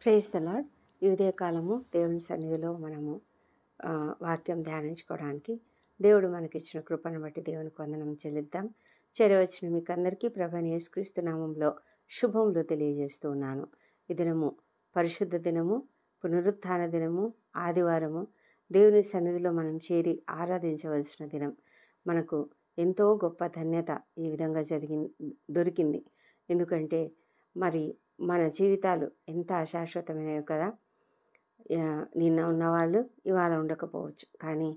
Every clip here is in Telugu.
Praise the lord. ఈ ఉదయకాలము దేవుని సన్నిధిలో మనము వాక్యం ధ్యానించుకోవడానికి దేవుడు మనకిచ్చిన కృపను బట్టి దేవునికి వందనం చెల్లిద్దాం. చేరవచ్చిన మీకు అందరికీ ప్రభువైన యేసుక్రీస్తు నామంలో శుభములు తెలియజేస్తూ ఉన్నాను. ఈ దినము పరిశుద్ధ దినము, పునరుత్థాన దినము, ఆదివారము. దేవుని సన్నిధిలో మనం చేరి ఆరాధించవలసిన దినం. మనకు ఎంతో గొప్ప ధన్యత ఈ విధంగా దొరికింది. ఎందుకంటే మరి మన జీవితాలు ఎంత అశాశ్వతమైనవి కదా. నిన్న ఉన్నవాళ్ళు ఇవాళ ఉండకపోవచ్చు, కానీ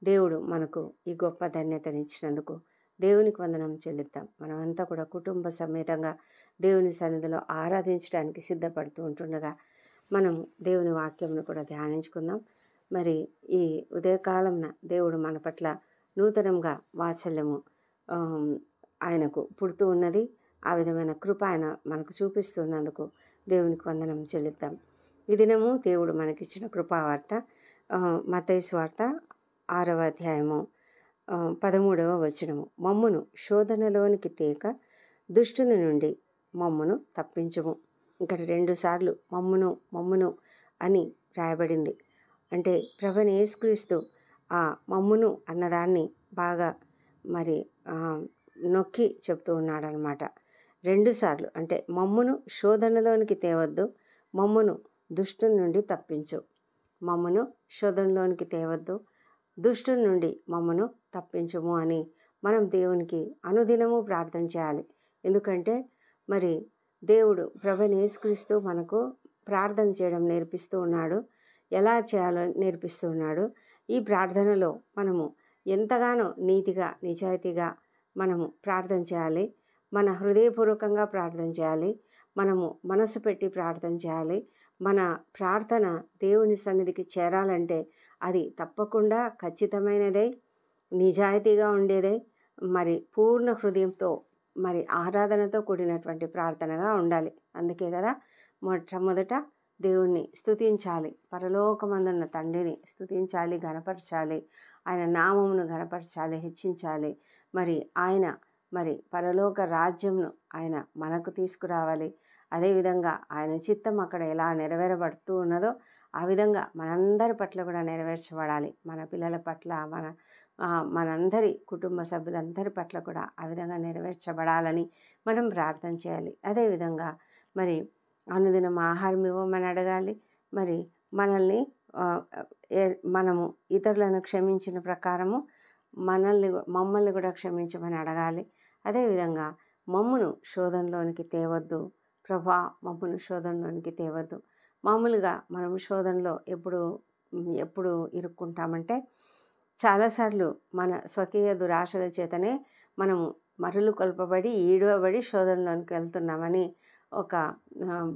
దేవుడు మనకు ఈ గొప్ప ధన్యతనిచ్చినందుకు దేవునికి వందనం చెల్లిద్దాం. మనమంతా కూడా కుటుంబ సమేతంగా దేవుని సన్నిధిలో ఆరాధించడానికి సిద్ధపడుతూ ఉంటుండగా మనం దేవుని వాక్యంను కూడా ధ్యానించుకుందాం. మరి ఈ ఉదయకాలంన దేవుడు మన పట్ల నూతనంగా వాత్సల్యము ఆయనకు పుడుతూ ఉన్నది. ఆ విధమైన కృప ఆయన మనకు చూపిస్తున్నందుకు దేవునికి వందనం చెల్లిద్దాం. ఈ దినము దేవుడు మనకిచ్చిన కృపావార్త మత్తయి సువార్త 6వ అధ్యాయము 13వ వచనము. మమ్మును శోధనలోనికి తేక దుష్టుని నుండి మమ్మును తప్పించుము. ఇక్కడ 2 సార్లు మమ్మును మమ్మును అని రాయబడింది. అంటే ప్రభువైన యేసుక్రీస్తు ఆ మమ్మును అన్నదాన్ని బాగా మరి నొక్కి చెప్తూ ఉన్నాడనమాట. 2 సార్లు. అంటే మమ్మును శోధనలోనికి తేవద్దు, మమ్మును దుష్టుని నుండి తప్పించు. మమ్మును శోధనలోనికి తేవద్దు, దుష్టుని నుండి మమ్మును తప్పించుము అని మనం దేవునికి అనుదినము ప్రార్థన చేయాలి. ఎందుకంటే మరి దేవుడు ప్రభువైన యేసుక్రీస్తు మనకు ప్రార్థన చేయడం నేర్పిస్తూ ఉన్నాడు, ఎలా చేయాలో నేర్పిస్తూ ఉన్నాడు. ఈ ప్రార్థనలో మనము ఎంతగానో నీతిగా నిజాయితీగా మనము ప్రార్థన చేయాలి. మన హృదయపూర్వకంగా ప్రార్థన చేయాలి. మనము మనసు పెట్టి ప్రార్థన చేయాలి. మన ప్రార్థన దేవుని సన్నిధికి చేరాలంటే అది తప్పకుండా ఖచ్చితమైనదై, నిజాయితీగా ఉండేదై, మరి పూర్ణ హృదయంతో మరి ఆరాధనతో కూడినటువంటి ప్రార్థనగా ఉండాలి. అందుకే కదా మొట్టమొదట దేవుణ్ణి స్తుతించాలి. పరలోకమందున్న తండ్రిని స్తుతించాలి, ఘనపరచాలి, ఆయన నామమును ఘనపరచాలి, హెచ్చించాలి. మరి పరలోక రాజ్యంను ఆయన మనకు తీసుకురావాలి. అదేవిధంగా ఆయన చిత్తం అక్కడ ఎలా నెరవేరబడుతూ ఉన్నదో ఆ విధంగా మనందరి పట్ల కూడా నెరవేర్చబడాలి. మన పిల్లల పట్ల, మనందరి కుటుంబ సభ్యులందరి పట్ల కూడా ఆ విధంగా నెరవేర్చబడాలని మనం ప్రార్థన చేయాలి. అదేవిధంగా మరి అనుదినం ఆహారం ఇవ్వమని అడగాలి. మరి మనము ఇతరులను క్షమించిన ప్రకారము మమ్మల్ని కూడా క్షమించమని అడగాలి. అదేవిధంగా మమ్మును శోధనలోనికి తేవద్దు ప్రభా, మమ్మును శోధనలోనికి తేవద్దు. మామూలుగా మనం శోధనలో ఎప్పుడు ఇరుక్కుంటామంటే చాలాసార్లు మన స్వకీయ దురాశల చేతనే మనము మరులు కొల్పబడి ఈడవబడి శోధనలోనికి వెళ్తున్నామని ఒక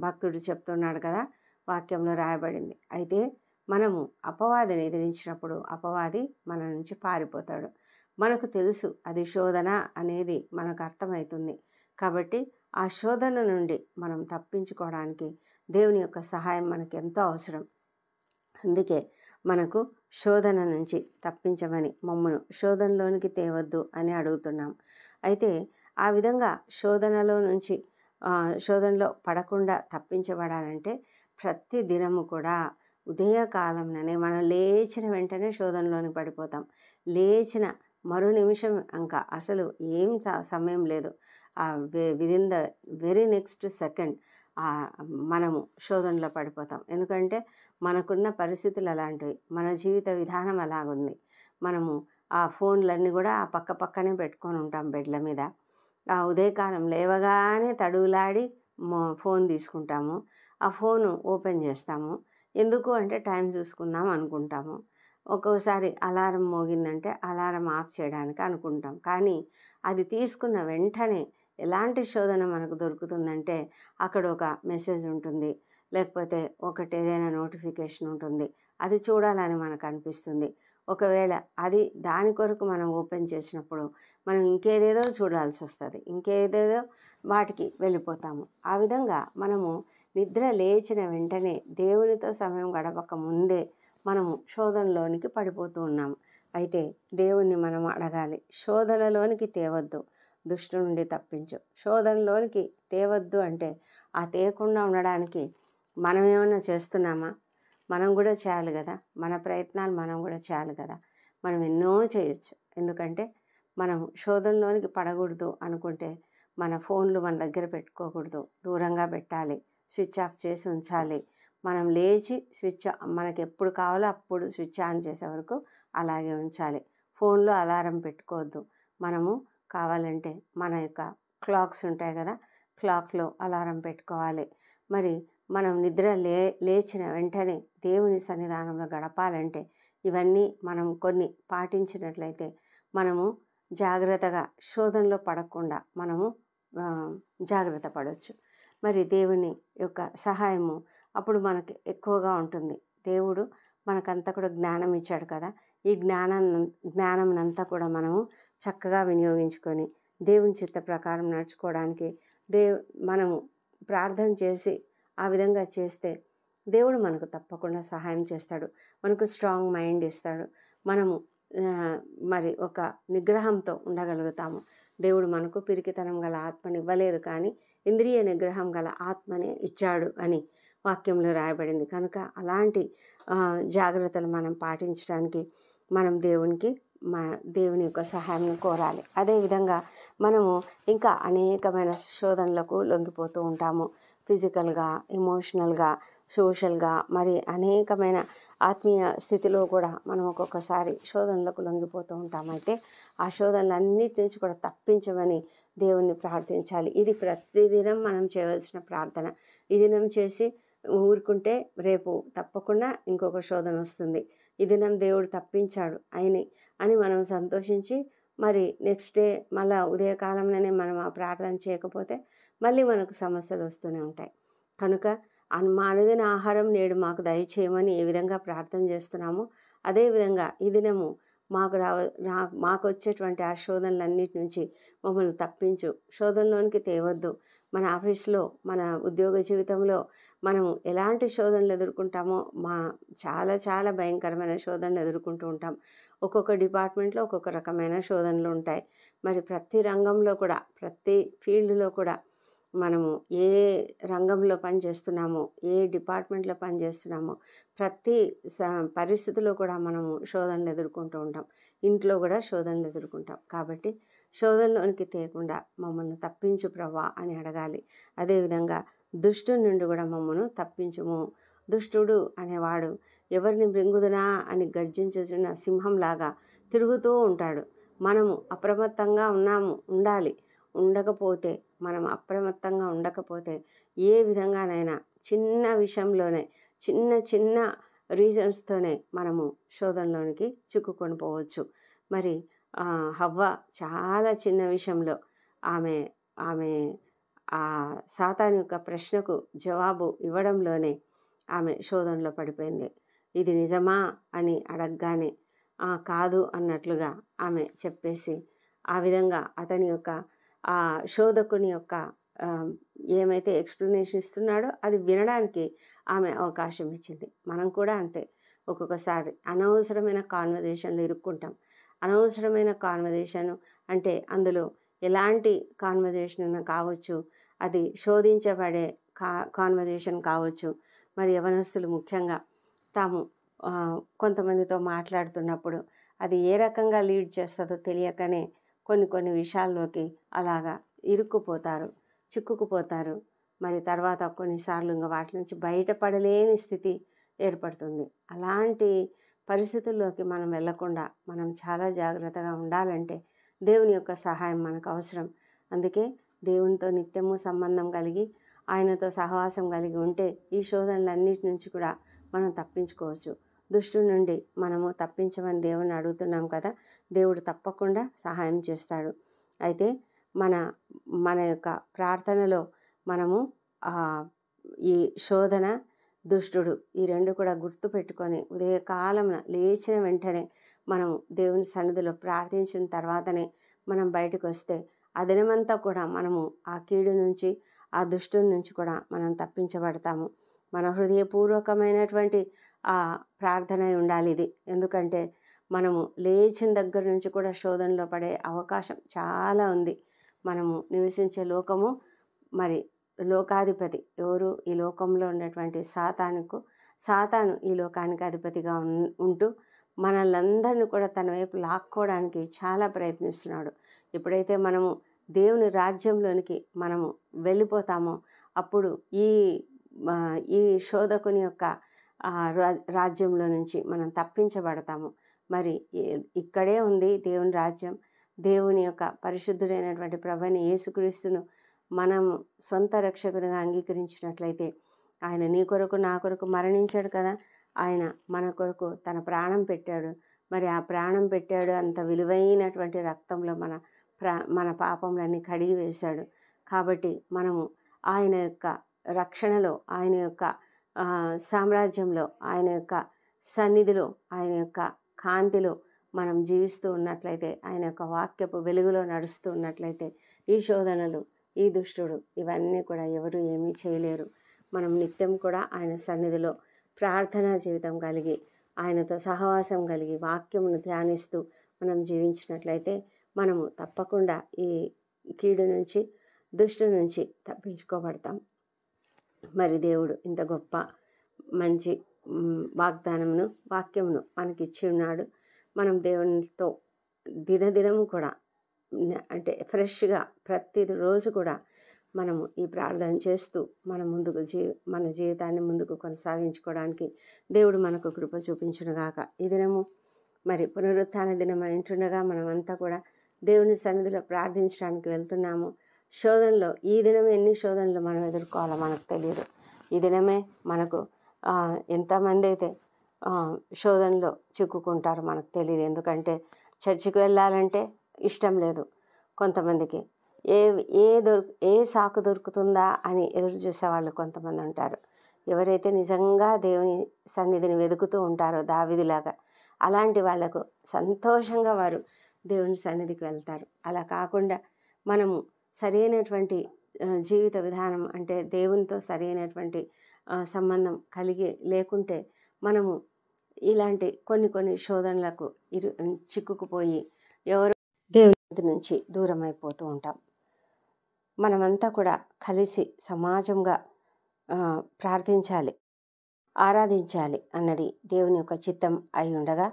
భక్తుడు చెప్తున్నాడు కదా, వాక్యంలో రాయబడింది. అయితే మనము అపవాదిని ఎదిరించినప్పుడు అపవాది మన నుంచి పారిపోతాడు. మనకు తెలుసు అది శోధన అనేది మనకు అర్థమవుతుంది. కాబట్టి ఆ శోధన నుండి మనం తప్పించుకోవడానికి దేవుని యొక్క సహాయం మనకు ఎంతో అవసరం. అందుకే మనకు శోధన నుంచి తప్పించమని మమ్మును శోధనలోనికి తేవద్దు అని అడుగుతున్నాం. అయితే ఆ విధంగా శోధనలో పడకుండా తప్పించబడాలంటే ప్రతి దినము కూడా ఉదయకాలంలోనే మనం లేచిన వెంటనే శోధనలోని పడిపోతాం. లేచిన మరో నిమిషం ఇంకా అసలు ఏం సమయం లేదు, within the very next second మనము శోధనలో పడిపోతాం. ఎందుకంటే మనకున్న పరిస్థితులు అలాంటివి, మన జీవిత విధానం అలాగుంది. మనము ఆ ఫోన్లన్నీ కూడా ఆ పక్కనే పెట్టుకొని ఉంటాం బెడ్ల మీద. ఆ ఉదయకాలం లేవగానే తడువులాడి ఫోన్ తీసుకుంటాము. ఆ ఫోను ఓపెన్ చేస్తాము. ఎందుకు అంటే టైం చూసుకుందాం అనుకుంటాము. ఒక్కోసారి అలారం మోగిందంటే అలారం ఆఫ్ చేయడానికి అనుకుంటాం. కానీ అది తీసుకున్న వెంటనే ఎలాంటి శోధన మనకు దొరుకుతుందంటే అక్కడ ఒక మెసేజ్ ఉంటుంది, లేకపోతే ఏదైనా నోటిఫికేషన్ ఉంటుంది. అది చూడాలని మనకు అనిపిస్తుంది. ఒకవేళ అది దాని కొరకు మనం ఓపెన్ చేసినప్పుడు మనం ఇంకేదేదో చూడాల్సి వస్తుంది, ఇంకేదేదో వాటికి వెళ్ళిపోతాము. ఆ విధంగా మనము నిద్ర లేచిన వెంటనే దేవునితో సమయం గడపక ముందే మనము శోధనలోనికి పడిపోతూ ఉన్నాము. అయితే దేవుణ్ణి మనం అడగాలి, శోధనలోనికి తేవద్దు, దుష్టు నుండి తప్పించు. శోధనలోనికి తేవద్దు అంటే ఆ తేయకుండా ఉండడానికి మనం ఏమైనా చేస్తున్నామా? మనం కూడా చేయాలి కదా, మన ప్రయత్నాలు మనం కూడా చేయాలి కదా. మనం ఎన్నో చేయొచ్చు. ఎందుకంటే మనం శోధనలోనికి పడకూడదు అనుకుంటే మన ఫోన్లు మన దగ్గర పెట్టుకోకూడదు, దూరంగా పెట్టాలి, స్విచ్ ఆఫ్ చేసి ఉంచాలి. మనం లేచి మనకి ఎప్పుడు కావాలో అప్పుడు స్విచ్ ఆన్ చేసే వరకు అలాగే ఉంచాలి. ఫోన్లో అలారం పెట్టుకోవద్దు. మనము కావాలంటే మన యొక్క క్లాక్స్ ఉంటాయి కదా, క్లాక్లో అలారం పెట్టుకోవాలి. మరి మనం నిద్ర లేచిన వెంటనే దేవుని సన్నిధానంలో గడపాలంటే ఇవన్నీ మనం కొన్ని పాటించినట్లయితే మనము జాగ్రత్తగా శోధనలో పడకుండా మనము జాగ్రత్త పడవచ్చు. మరి దేవుని యొక్క సహాయము అప్పుడు మనకి ఎక్కువగా ఉంటుంది. దేవుడు మనకంతా కూడా జ్ఞానం ఇచ్చాడు కదా, ఈ జ్ఞానంనంతా కూడా మనము చక్కగా వినియోగించుకొని దేవుని చిత్త ప్రకారం నడుచుకోవడానికి మనము ప్రార్థన చేసి ఆ విధంగా చేస్తే దేవుడు మనకు తప్పకుండా సహాయం చేస్తాడు. మనకు స్ట్రాంగ్ మైండ్ ఇస్తాడు. మనము మరి ఒక నిగ్రహంతో ఉండగలుగుతాము. దేవుడు మనకు పిరికితనం గల ఆత్మని ఇవ్వలేదు, కానీ ఇంద్రియ నిగ్రహం గల ఆత్మనే ఇచ్చాడు అని వాక్యంలో రాయబడింది. కనుక అలాంటి జాగ్రత్తలు మనం పాటించడానికి మనం దేవుని యొక్క సహాయం కోరాలి. అదేవిధంగా మనము ఇంకా అనేకమైన శోధనలకు లొంగిపోతూ ఉంటాము. ఫిజికల్గా, ఎమోషనల్గా, సోషల్గా, మరి అనేకమైన ఆత్మీయ స్థితిలో కూడా మనం ఒక్కొక్కసారి శోధనలకు లొంగిపోతూ ఉంటాం. అయితే ఆ శోధనలన్నిటి నుంచి కూడా తప్పించమని దేవుణ్ణి ప్రార్థించాలి. ఇది ప్రతిదినం మనం చేయవలసిన ప్రార్థన. ఈ దినం చేసి ఊరుకుంటే రేపు తప్పకుండా ఇంకొక శోధన వస్తుంది. ఈ దినం దేవుడు తప్పించాడు అని మనం సంతోషించి మరి నెక్స్ట్ డే మళ్ళీ ఉదయకాలంలోనే మనం ఆ ప్రార్థన చేయకపోతే మళ్ళీ మనకు సమస్యలు వస్తూనే ఉంటాయి. కనుక మా అనుదిన ఆహారం నేడు మాకు దయచేయమని ఏ విధంగా ప్రార్థన చేస్తున్నామో అదేవిధంగా ఈ దినము మాకు వచ్చేటువంటి ఆ శోధనలన్నిటి నుంచి మమ్మల్ని తప్పించు, శోధనలోనికి తేవద్దు. మన ఆఫీస్లో, మన ఉద్యోగ జీవితంలో మనము ఎలాంటి శోధనలు ఎదుర్కొంటామో చాలా చాలా భయంకరమైన శోధనలు ఎదుర్కొంటూ ఉంటాం. ఒక్కొక్క డిపార్ట్మెంట్లో ఒక్కొక్క రకమైన శోధనలు ఉంటాయి. మరి ప్రతి రంగంలో కూడా, ప్రతి ఫీల్డ్లో కూడా మనము ఏ రంగంలో పనిచేస్తున్నామో, ఏ డిపార్ట్మెంట్లో పనిచేస్తున్నామో ప్రతి పరిస్థితిలో కూడా మనము శోధనలు ఎదుర్కొంటూ ఉంటాం. ఇంట్లో కూడా శోధనలు ఎదుర్కొంటాం. కాబట్టి శోధనలోనికి తేకుండా మమ్మల్ని తప్పించు ప్రభువా అని అడగాలి. అదేవిధంగా దుష్టుని నుండి కూడా మమ్మల్ని తప్పించుము. దుష్టుడు అనేవాడు ఎవరిని మృంగుదునా అని గర్జించుచున్న సింహంలాగా తిరుగుతూ ఉంటాడు. మనము అప్రమత్తంగా ఉండాలి. మనం అప్రమత్తంగా ఉండకపోతే ఏ విధంగానైనా చిన్న విషయంలోనే, చిన్న చిన్న రీజన్స్తోనే మనము శోధనలోనికి చిక్కుకొని పోవచ్చు. మరి హవ్వ చాలా చిన్న విషయంలో ఆమె ఆ సాతాను యొక్క ప్రశ్నకు జవాబు ఇవ్వడంలోనే ఆమె శోధనలో పడిపోయింది. ఇది నిజమా అని అడగగానే కాదు అన్నట్లుగా ఆమె చెప్పేసి ఆ విధంగా అతని యొక్క ఆ శోధకుని యొక్క ఏమైతే ఎక్స్ప్లెనేషన్ ఇస్తున్నాడో అది వినడానికి ఆమె అవకాశం ఇచ్చింది. మనం కూడా అంతే. ఒక్కొక్కసారి అనవసరమైన కాన్వర్జేషన్లు ఇరుక్కుంటాం. అనవసరమైన కాన్వర్జేషన్ అంటే అందులో ఎలాంటి కాన్వర్జేషన్ కావచ్చు, అది శోధించబడే కాన్వర్జేషన్ కావచ్చు. మరి యవనస్తులు ముఖ్యంగా తాము కొంతమందితో మాట్లాడుతున్నప్పుడు అది ఏ రకంగా లీడ్ చేస్తుందో తెలియకనే కొన్ని విషయాల్లోకి అలాగా చిక్కుకుపోతారు. మరి తర్వాత కొన్నిసార్లు ఇంకా వాటి నుంచి బయటపడలేని స్థితి ఏర్పడుతుంది. అలాంటి పరిస్థితుల్లోకి మనం వెళ్లకుండా మనం చాలా జాగ్రత్తగా ఉండాలంటే దేవుని యొక్క సహాయం మనకు అవసరం. అందుకే దేవునితో నిత్యము సంబంధం కలిగి ఆయనతో సహవాసం కలిగి ఉంటే ఈ శోధనలన్నిటి నుంచి కూడా మనం తప్పించుకోవచ్చు. దుష్టుడి నుండి మనము తప్పించమని దేవుని అడుగుతున్నాం కదా, దేవుడు తప్పకుండా సహాయం చేస్తాడు. అయితే మన యొక్క ప్రార్థనలో మనము ఈ శోధన, దుష్టుడు ఈ రెండు కూడా గుర్తు పెట్టుకొని ఉదయకాలమున లేచిన వెంటనే మనము దేవుని సన్నిధిలో ప్రార్థించిన తర్వాతనే మనం బయటకు వస్తే ఆ దినమంతా కూడా మనము ఆ కీడు నుంచి, ఆ దుష్టుని నుంచి కూడా మనం తప్పించబడతాము. మన హృదయపూర్వకమైనటువంటి ఆ ప్రార్థన ఉండాలి ఇది. ఎందుకంటే మనము లేచిన దగ్గర నుంచి కూడా శోధనలో పడే అవకాశం చాలా ఉంది. మనము నివసించే లోకము మరి లోకాధిపతి ఎవరు? ఈ లోకంలో ఉన్నటువంటి సాతాను ఈ లోకానికి అధిపతిగా ఉంటూ మనల్నందరినీ కూడా తన వైపు లాక్కోవడానికి చాలా ప్రయత్నిస్తున్నాడు. ఎప్పుడైతే మనము దేవుని రాజ్యంలోనికి మనము వెళ్ళిపోతామో అప్పుడు ఈ శోధకుని యొక్క రాజ్యంలో నుంచి మనం తప్పించబడతాము. మరి ఇక్కడే ఉంది దేవుని రాజ్యం. దేవుని యొక్క పరిశుద్ధుడైనటువంటి ప్రభువైన యేసుక్రీస్తును మనం సొంత రక్షకునిగా అంగీకరించినట్లయితే ఆయన నీ కొరకు నా కొరకు మరణించాడు కదా. ఆయన మన కొరకు తన ప్రాణం పెట్టాడు. మరి ఆ ప్రాణం పెట్టాడు, అంత విలువైనటువంటి రక్తంలో మన పాపములన్నీ కడిగి వేశాడు. కాబట్టి మనము ఆయన యొక్క రక్షణలో, ఆయన యొక్క సామ్రాజ్యంలో, ఆయన యొక్క సన్నిధిలో, ఆయన యొక్క కాంతిలో మనం జీవిస్తూ ఉన్నట్లయితే, ఆయన యొక్క వాక్యపు వెలుగులో నడుస్తూ ఉన్నట్లయితే ఈ శోధనలు, ఈ దుష్టుడు ఇవన్నీ కూడా ఎవరు ఏమీ చేయలేరు. మనం నిత్యం కూడా ఆయన సన్నిధిలో ప్రార్థనా జీవితం కలిగి, ఆయనతో సహవాసం కలిగి, వాక్యమును ధ్యానిస్తూ మనం జీవించినట్లయితే మనము తప్పకుండా ఈ కీడు నుంచి, దుష్టు నుంచి తప్పించుకోబడతాం. మరి దేవుడు ఇంత గొప్ప మంచి వాక్యమును మనకిచ్చి ఉన్నాడు. మనం దేవునితో దినదినము కూడా అంటే ఫ్రెష్గా ప్రతిరోజు కూడా మనము ఈ ప్రార్థన చేస్తూ మన జీవితాన్ని ముందుకు కొనసాగించుకోవడానికి దేవుడు మనకు కృప చూపించునుగాక. ఈ దినము మరి పునరుత్థాన దినం అంటుండగా మనమంతా కూడా దేవుని సన్నిధిలో ప్రార్థించడానికి వెళ్తున్నాము. శోధనలో ఈ దినం ఎన్ని శోధనలు మనం ఎదుర్కోవాలో మనకు తెలియదు. ఈ దినమే మనకు ఎంతమంది అయితే శోధనలో చిక్కుకుంటారో మనకు తెలియదు. ఎందుకంటే చర్చికి వెళ్ళాలంటే ఇష్టం లేదు కొంతమందికి. ఏ సాకు దొరుకుతుందా అని ఎదురు చూసేవాళ్ళు కొంతమంది ఉంటారు. ఎవరైతే నిజంగా దేవుని సన్నిధిని వెతుకుతూ ఉంటారో దావీదులాగా, అలాంటి వాళ్లకు సంతోషంగా వారు దేవుని సన్నిధికి వెళ్తారు. అలా కాకుండా మనము సరైనటువంటి జీవిత విధానం అంటే దేవునితో సరైనటువంటి సంబంధం కలిగి లేకుంటే మనము ఇలాంటి కొన్ని శోధనలకు చిక్కుకుపోయి ఎవరు దేవుని నుంచి దూరం అయిపోతూ ఉంటాం. మనమంతా కూడా కలిసి సమాజంగా ప్రార్థించాలి, ఆరాధించాలి అన్నది దేవుని యొక్క చిత్తం అయి ఉండగా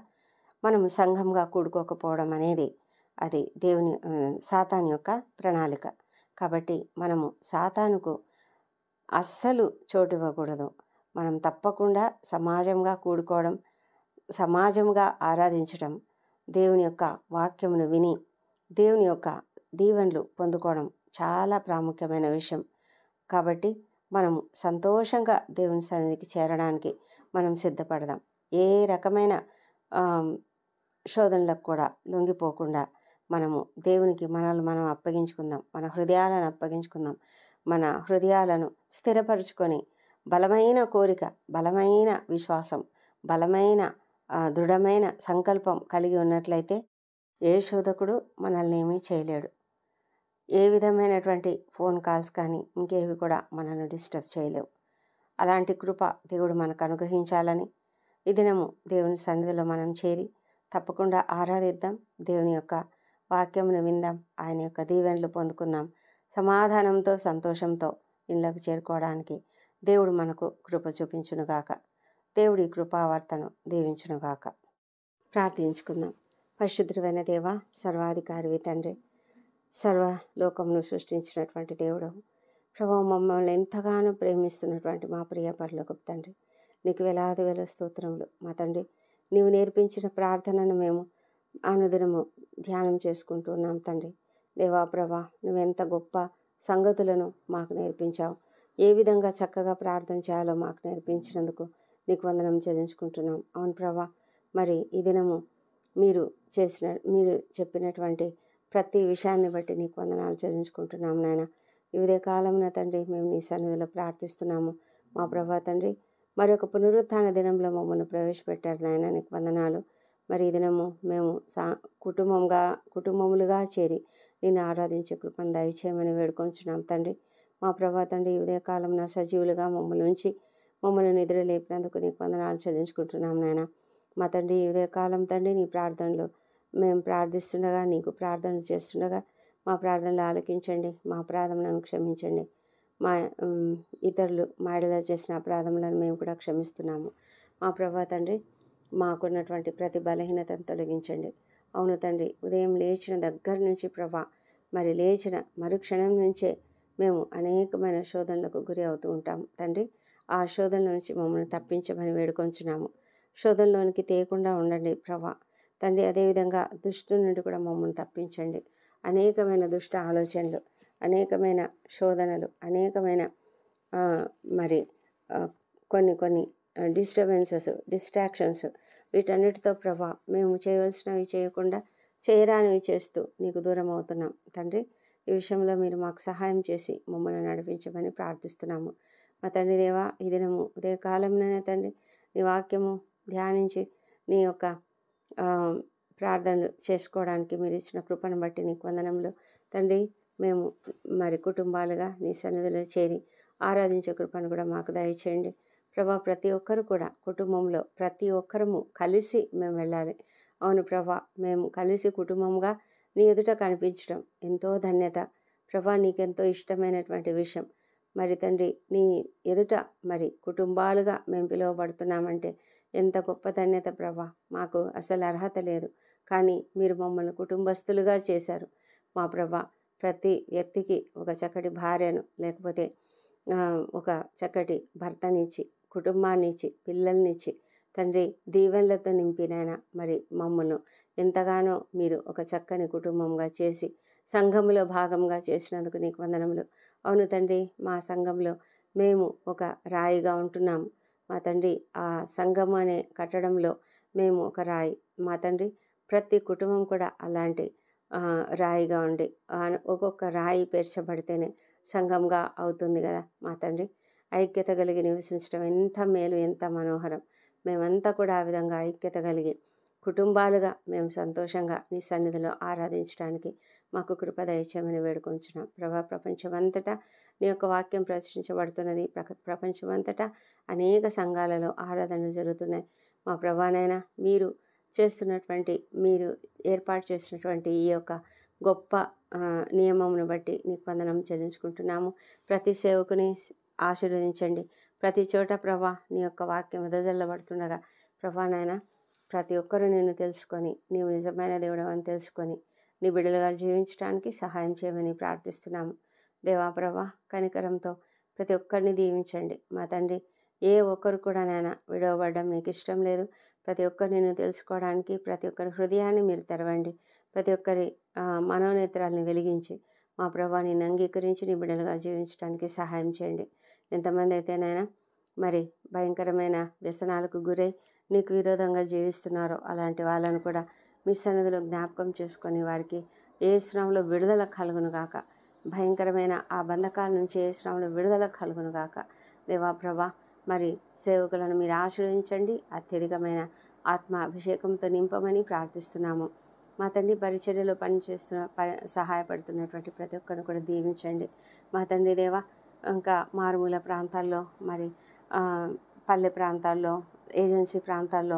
మనము సంఘంగా కూడుకోకపోవడం అనేది అది సాతాను యొక్క ప్రణాళిక. కాబట్టి మనము సాతానుకు అస్సలు చోటు ఇవ్వకూడదు. మనం తప్పకుండా సమాజంగా కూడుకోవడం, సమాజంగా ఆరాధించడం, దేవుని యొక్క వాక్యమును విని దేవుని యొక్క దీవెనలు పొందుకోవడం చాలా ప్రాముఖ్యమైన విషయం. కాబట్టి మనము సంతోషంగా దేవుని సన్నిధికి చేరడానికి మనం సిద్ధపడదాం. ఏ రకమైన శోధనలకు కూడా లొంగిపోకుండా మనము దేవునికి మనల్ని మనం అప్పగించుకుందాం. మన హృదయాలను అప్పగించుకుందాం. మన హృదయాలను స్థిరపరుచుకొని బలమైన కోరిక, బలమైన విశ్వాసం, బలమైన దృఢమైన సంకల్పం కలిగి ఉన్నట్లయితే ఏ శోధకుడు మనల్ని ఏమీ చేయలేడు. ఏ విధమైనటువంటి ఫోన్ కాల్స్ కానీ ఇంకేవి కూడా మనల్ని డిస్టర్బ్ చేయలేవు. అలాంటి కృప దేవుడు మనకు అనుగ్రహించాలని ఈ దినము దేవుని సన్నిధిలో మనం చేరి తప్పకుండా ఆరాధిద్దాం. దేవుని యొక్క వాక్యమును విందాం. ఆయన యొక్క దీవెనలు పొందుకుందాం. సమాధానంతో, సంతోషంతో ఇళ్ళకు చేరుకోవడానికి దేవుడు మనకు కృప చూపించునుగాక. దేవుడి కృపావర్తను దీవించునుగాక. ప్రార్థించుకుందాం. పరిశుద్ధుడైన దేవ, సర్వాధికారివి తండ్రి, సర్వలోకమును సృష్టించినటువంటి దేవుడు, ప్రభువు మమ్మల్ని ఎంతగానో ప్రేమిస్తున్నటువంటి మా ప్రియ పరలోకపు తండ్రి, నీకు వేలాది వేల స్తోత్రములు. మా తండ్రి, నీవు నేర్పించిన ప్రార్థనను మేము అనుదినము ధ్యానం చేసుకుంటున్నాం తండ్రి. దేవా ప్రభా, నువ్వెంత గొప్ప సంగతులను మాకు నేర్పించావు. ఏ విధంగా చక్కగా ప్రార్థన చేయాలో మాకు నేర్పించినందుకు నీకు వందనం చెల్లించుకుంటున్నాం. అవును ప్రభా, మరి ఈ దినము మీరు చెప్పినటువంటి ప్రతి విషయాన్ని బట్టి నీకు వందనాలు చెల్లించుకుంటున్నాం నాయన. ఇదే కాలంలో తండ్రి మేము నీ సన్నిధిలో ప్రార్థిస్తున్నాము. మా ప్రభా తండ్రి, మరొక పునరుత్థాన దినంలో మమ్మల్ని ప్రవేశపెట్టారు నాయన, నీకు వందనాలు. మరి ఈ దినము మేము కుటుంబములుగా చేరి నిన్ను ఆరాధించే కృపను దయచేయమని వేడుకొంచున్నాం తండ్రి. మా ప్రభా తండ్రి, ఇదే కాలంలో సజీవులుగా మమ్మల్ని ఉంచి మమ్మల్ని నిద్ర లేపినందుకు నీకు వందనాలు చెల్లించుకుంటున్నాం నాయన. మా తండ్రి, ఇదే కాలం తండ్రి, నీ ప్రార్థనలు మేము ప్రార్థిస్తుండగా, నీకు ప్రార్థన చేస్తుండగా మా ప్రార్థనలు ఆలకించండి. మా ప్రార్థనలను క్షమించండి. మా ఇతరులు మా ఎడల చేసిన అపరాధములను మేము కూడా క్షమిస్తున్నాము. మా ప్రభా తండ్రి, మాకున్నటువంటి ప్రతి బలహీనతను తొలగించండి. అవును తండ్రి, ఉదయం లేచిన దగ్గర నుంచి ప్రభా, మరి లేచిన మరుక్షణం నుంచే మేము అనేకమైన శోధనలకు గురి అవుతూ ఉంటాం తండ్రి. ఆ శోధనల నుంచి మమ్మల్ని తప్పించమని వేడుకొంచున్నాము. శోధనలోనికి తేకుండా ఉండండి ప్రభా తండ్రి. అదేవిధంగా దుష్టు నుండి కూడా మమ్మల్ని తప్పించండి. అనేకమైన దుష్ట ఆలోచనలు, అనేకమైన శోధనలు, అనేకమైన మరి కొన్ని డిస్ట్రాక్షన్స్, వీటన్నిటితో ప్రభా మేము చేయవలసినవి చేయకుండా చేయరానివి చేస్తూ నీకు దూరం అవుతున్నాం తండ్రి. ఈ విషయంలో మీరు మాకు సహాయం చేసి మమ్మల్ని నడిపించమని ప్రార్థిస్తున్నాము. మా తండ్రి దేవా, ఈ దినము ఉదయకాలంలోనే తండ్రి నీ వాక్యము ధ్యానించి నీ యొక్క ప్రార్థనలు చేసుకోవడానికి మీరు ఇచ్చిన కృపను బట్టి నీకు వందనములు తండ్రి. మేము మరి కుటుంబాలుగా నీ సన్నిధిలో చేరి ఆరాధించే కృపను కూడా మాకు దయచేయండి ప్రభా. ప్రతి ఒక్కరు కూడా కుటుంబంలో ప్రతి ఒక్కరము కలిసి మేము వెళ్ళాలి. అవును ప్రభా, మేము కలిసి కుటుంబంగా నీ ఎదుట కనిపించడం ఎంతో ధన్యత ప్రభా. నీకెంతో ఇష్టమైనటువంటి విషయం. మరి తండ్రి, నీ ఎదుట మరి కుటుంబాలుగా మేము పిలువబడుతున్నామంటే ఎంత గొప్ప ధన్యత ప్రభా. మాకు అసలు అర్హత లేదు, కానీ మీరు మమ్మల్ని కుటుంబస్తులుగా చేశారు మా ప్రభా. ప్రతి వ్యక్తికి ఒక చక్కటి భార్యను, లేకపోతే ఒక చక్కటి భర్తనిచ్చి, కుటుంబాన్నిచ్చి, పిల్లల్నిచ్చి తండ్రి దీవెనలతో నింపినైనా మరి మమ్మల్ని ఎంతగానో మీరు ఒక చక్కని కుటుంబంగా చేసి సంఘములో భాగంగా చేసినందుకు నీకు వందనములు. అవును తండ్రి, మా సంఘంలో మేము ఒక రాయిగా ఉంటున్నాము మా తండ్రి. ఆ సంఘము అనే కట్టడంలో మేము ఒక రాయి మా తండ్రి. ప్రతి కుటుంబం కూడా అలాంటి రాయిగా ఉండి ఒక్కొక్క రాయి పేర్చబడితేనే సంఘంగా అవుతుంది కదా మా తండ్రి. ఐక్యత కలిగి నివసించడం ఎంత మేలు, ఎంత మనోహరం. మేమంతా కూడా ఆ విధంగా ఐక్యత కలిగి కుటుంబాలుగా మేము సంతోషంగా నీ సన్నిధిలో ఆరాధించడానికి మాకు కృప దయచేయమని వేడుకొంచున్నాం ప్రభా. ప్రపంచమంతటా నీ యొక్క వాక్యం ప్రచురించబడుతున్నది. ప్రపంచమంతటా అనేక సంఘాలలో ఆరాధనలు జరుగుతున్నాయి మా ప్రభానైనా. మీరు ఏర్పాటు చేసినటువంటి ఈ యొక్క గొప్ప నియమమును బట్టి నీకు వందనం చెల్లించుకుంటున్నాము. ప్రతి సేవకుని ఆశీర్వదించండి. ప్రతి చోట ప్రభా నీ యొక్క వాక్యం వెదజల్లబడుతుండగా ప్రభానైనా ప్రతి ఒక్కరూ నిన్ను తెలుసుకొని, నీవు నిజమైన దేవుడు అని తెలుసుకొని నీ బిడ్డలుగా జీవించడానికి సహాయం చేయమని ప్రార్థిస్తున్నాము దేవా. ప్రభా, కనికరంతో ప్రతి ఒక్కరిని దీవించండి మా తండ్రి. ఏ ఒక్కరు కూడా నాయన విడవబడడం నీకు ఇష్టం లేదు. ప్రతి ఒక్కరు నిన్ను తెలుసుకోవడానికి ప్రతి ఒక్కరి హృదయాన్ని మీరు తెరవండి. ప్రతి ఒక్కరి మనోనేత్రాలను వెలిగించి మా ప్రభా నిన్ను అంగీకరించి నీ బిడ్డలుగా జీవించడానికి సహాయం చేయండి. ఎంతమంది అయితేనైనా మరి భయంకరమైన వ్యసనాలకు గురై నీకు విరోధంగా జీవిస్తున్నారో అలాంటి వాళ్ళను కూడా మీ సన్నిధిలో జ్ఞాపకం చేసుకొని వారికి ఏ శ్రమలో విడుదల కలుగును గాక. భయంకరమైన ఆ బంధకాల నుంచి ఏ శ్రమలో విడుదల కలుగును గాక దేవా. ప్రభా, మరి సేవకులను మీరు ఆశీర్వదించండి. అత్యధికమైన ఆత్మ అభిషేకంతో నింపమని ప్రార్థిస్తున్నాము మా తండ్రి. పరిచర్యలో సహాయపడుతున్నటువంటి ప్రతి ఒక్కరిని కూడా దీవించండి మా తండ్రి దేవా. ఇంకా మారుమూల ప్రాంతాల్లో, మరి పల్లె ప్రాంతాల్లో, ఏజెన్సీ ప్రాంతాల్లో,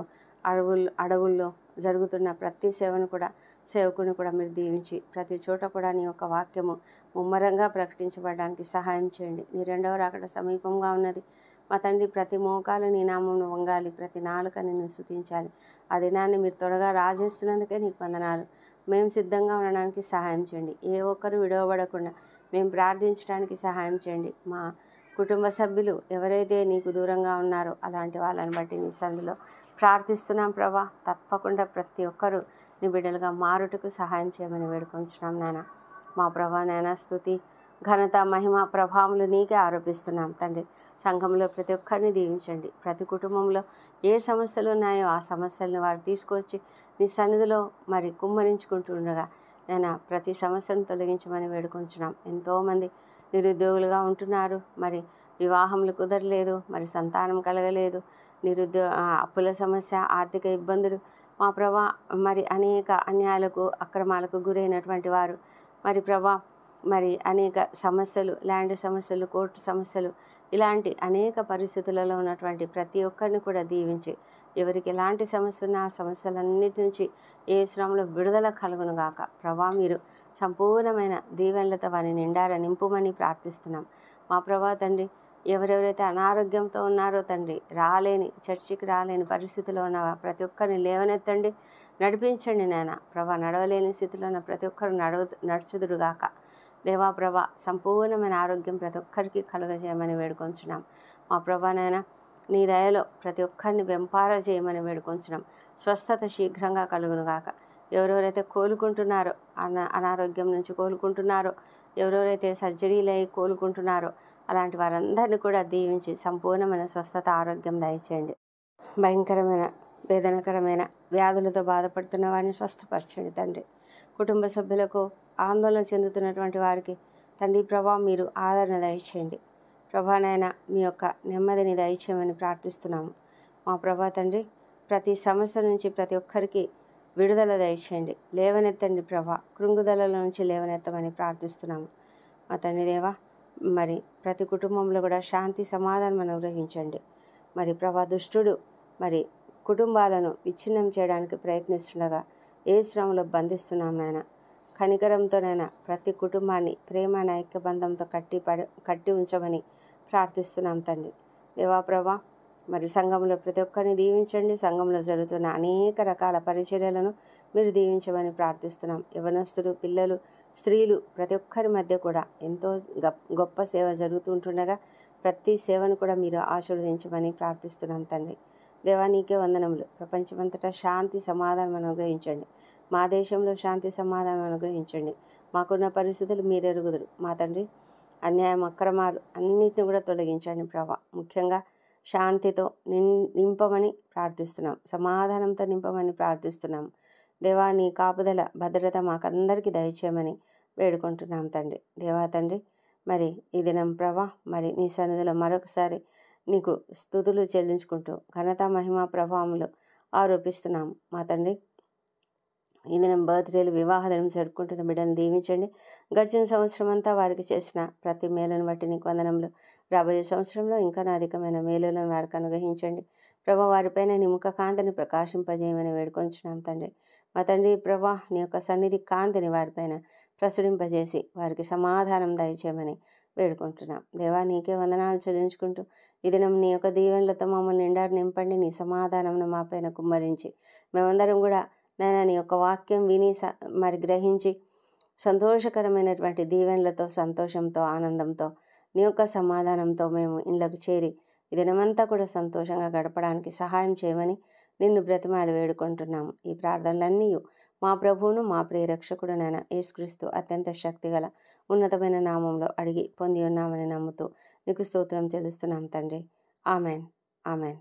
అడవుల్లో జరుగుతున్న ప్రతి సేవకుని కూడా మీరు దీవించి ప్రతి చోట కూడా నీ యొక్క వాక్యము ముమ్మరంగా ప్రకటించబడడానికి సహాయం చేయండి. నీ రెండవ రాకడ సమీపంగా ఉన్నది మా తండ్రి. ప్రతి మోకాలు నీ నామమును వంగాలి, ప్రతి నాలుక నిన్ను స్తుతించాలి. ఆ దినాన్ని మీరు త్వరగా రాజేస్తున్నందుకే నీకు వందనాలు. మేము సిద్ధంగా ఉండడానికి సహాయం చేయండి. ఏ ఒక్కరు విడవబడకుండా మేము ప్రార్థించడానికి సహాయం చేయండి. మా కుటుంబ సభ్యులు ఎవరైతే నీకు దూరంగా ఉన్నారో అలాంటి వాళ్ళని బట్టి నీ సన్నిధిలో ప్రార్థిస్తున్నాం ప్రభా. తప్పకుండా ప్రతి ఒక్కరూ నీ బిడ్డలుగా మారుటకు సహాయం చేయమని వేడుకొంచున్నాం నాయన. మా ప్రభా నాయన, స్తుతి ఘనత మహిమ ప్రభావములు నీకే ఆరోపిస్తున్నాం తండ్రి. సంఘంలో ప్రతి ఒక్కరిని దీవించండి. ప్రతి కుటుంబంలో ఏ సమస్యలు ఉన్నాయో ఆ సమస్యలను వారు తీసుకొచ్చి నీ సన్నిధిలో మరి కుమ్మరించుకుంటుండగా నేను ప్రతి సమస్యను తొలగించమని వేడుకొంచున్నాం. ఎంతోమంది నిరుద్యోగులుగా ఉంటున్నారు. మరి వివాహములు కుదరలేదు, మరి సంతానం కలగలేదు, అప్పుల సమస్య, ఆర్థిక ఇబ్బందులు మా ప్రభా. మరి అనేక అన్యాయాలకు అక్రమాలకు గురైనటువంటి వారు మరి ప్రభా, మరి అనేక సమస్యలు, ల్యాండ్ సమస్యలు, కోర్టు సమస్యలు, ఇలాంటి అనేక పరిస్థితులలో ఉన్నటువంటి ప్రతి ఒక్కరిని కూడా దీవించి ఎవరికి ఎలాంటి సమస్య ఉన్నా ఆ సమస్యలన్నిటి నుంచి ఏ శ్రమలో విడుదల కలుగును గాక ప్రభా. మీరు సంపూర్ణమైన దీవెనలతో వారిని నిండారా నింపుమని ప్రార్థిస్తున్నాం మా ప్రభా తండ్రి, ఎవరెవరైతే అనారోగ్యంతో ఉన్నారో తండ్రి, చర్చికి రాలేని పరిస్థితిలో ఉన్న ప్రతి ఒక్కరిని లేవనెత్తండి, నడిపించండి నాయన. ప్రభా, నడవలేని స్థితిలో ఉన్న ప్రతి ఒక్కరు నడుచుదురుగాక. దేవా ప్రభా, సంపూర్ణమైన ఆరోగ్యం ప్రతి ఒక్కరికి కలుగజేయమని వేడుకొంచున్నాం. మా ప్రభా నాయన, నీ దయలో ప్రతి ఒక్కరిని వెంపార చేయమని వేడుకొంచున్నాం. స్వస్థత శీఘ్రంగా కలుగునుగాక. ఎవరెవరైతే కోలుకుంటున్నారో, అనారోగ్యం నుంచి కోలుకుంటున్నారో, ఎవరెవరైతే సర్జరీలు అయి కోలుకుంటున్నారో, అలాంటి వారందరినీ కూడా దీవించి సంపూర్ణమైన స్వస్థత, ఆరోగ్యం దయచేయండి. భయంకరమైన వేదనకరమైన వ్యాధులతో బాధపడుతున్న వారిని స్వస్థపరచండి తండ్రి. కుటుంబ సభ్యులకు ఆందోళన చెందుతున్నటువంటి వారికి తండ్రి ప్రభా, మీరు ఆదరణ దయచేయండి. ప్రభానైనా మీ యొక్క నెమ్మదిని దయచేయమని ప్రార్థిస్తున్నాము. మా ప్రభా తండ్రి, ప్రతి సమస్య నుంచి ప్రతి ఒక్కరికి విడుదల దయచేయండి. లేవనెత్తండి ప్రభా, కృంగుదల నుంచి లేవనెత్తమని ప్రార్థిస్తున్నాము. మా తండ్రి దేవా, మరి ప్రతి కుటుంబంలో కూడా శాంతి సమాధానం అనుగ్రహించండి. మరి ప్రభా, దుష్టుడు మరి కుటుంబాలను విచ్ఛిన్నం చేయడానికి ప్రయత్నిస్తుండగా ఏ శ్రమలో బంధిస్తున్నాం నాయన. కనికరంతోనైనా ప్రతి కుటుంబాన్ని ప్రేమ ఐక్యబంధంతో కట్టి ఉంచమని ప్రార్థిస్తున్నాం తండ్రి. దేవా ప్రభా, మరి సంఘంలో ప్రతి ఒక్కరిని దీవించండి. సంఘంలో జరుగుతున్న అనేక రకాల పరిచర్యలను మీరు దీవించమని ప్రార్థిస్తున్నాం. యవనస్తులు, పిల్లలు, స్త్రీలు ప్రతి ఒక్కరి మధ్య కూడా ఎంతో గొప్ప సేవ జరుగుతుంటుండగా ప్రతి సేవను కూడా మీరు ఆశీర్వదించమని ప్రార్థిస్తున్నాం తండ్రి. దేవా, నీకే వందనములు. ప్రపంచమంతటా శాంతి సమాధానం అనుగ్రహించండి. మా దేశంలో శాంతి సమాధానం అనుగ్రహించండి. మాకున్న పరిస్థితులు మీరెరుగుదురు మా తండ్రి. అన్యాయం, అక్రమాలు అన్నిటిని కూడా తొలగించండి ప్రభా. ముఖ్యంగా శాంతితో నింపమని ప్రార్థిస్తున్నాం. సమాధానంతో నింపమని ప్రార్థిస్తున్నాం. దేవా, నీ కాపుదల, భద్రత మాకందరికీ దయచేయమని వేడుకుంటున్నాం తండ్రి. దేవా తండ్రి, మరి ఈ దినం ప్రభా, మరి నీ సన్నిధిలో మరొకసారి నీకు స్తుతులు చెల్లించుకుంటూ ఘనత, మహిమ, ప్రభావములు ఆరోపిస్తున్నాం మా తండ్రి. ఈ దినం బర్త్డేలు, వివాహ దినం జరుపుకుంటున్న బిడ్డను దీవించండి. గడిచిన సంవత్సరం అంతా వారికి చేసిన ప్రతి మేలును బట్టి నీకు వందనములు. రాబోయే సంవత్సరంలో ఇంకా అధికమైన మేలులను వారికి అనుగ్రహించండి ప్రభా. వారిపైన నీ ముఖ కాంతిని ప్రకాశింపజేయమని వేడుకొంచున్నాం తండ్రి. మా తండ్రి ప్రభా, నీ యొక్క సన్నిధి కాంతిని వారిపైన ప్రసరింపజేసి వారికి సమాధానం దయచేయమని వేడుకుంటున్నాం. దేవా, నీకే వందనాలు చెల్లించుకుంటూ ఈ దినం నీ యొక్క దీవెనలతో మమ్మల్ని నిండారు నింపండి. నీ సమాధానంను మా పైన కుమ్మరించి మేమందరం కూడా నాయన నీ యొక్క వాక్యం విని మరి గ్రహించి సంతోషకరమైనటువంటి దీవెనలతో, సంతోషంతో, ఆనందంతో, నీ యొక్క సమాధానంతో మేము ఇళ్ళకు చేరి ఈ దినమంతా కూడా సంతోషంగా గడపడానికి సహాయం చేయమని నిన్ను బ్రతిమాలి వేడుకుంటున్నాము. ఈ ప్రార్థనలన్నీ మా ప్రభువును, మా ప్రియ రక్షకుడు నాయన యేసుక్రీస్తు అత్యంత శక్తిగల ఉన్నతమైన నామంలో అడిగి పొంది ఉన్నామని నమ్ముతూ నీకు స్తోత్రం చెల్లిస్తున్నాం తండ్రి. Amen, amen.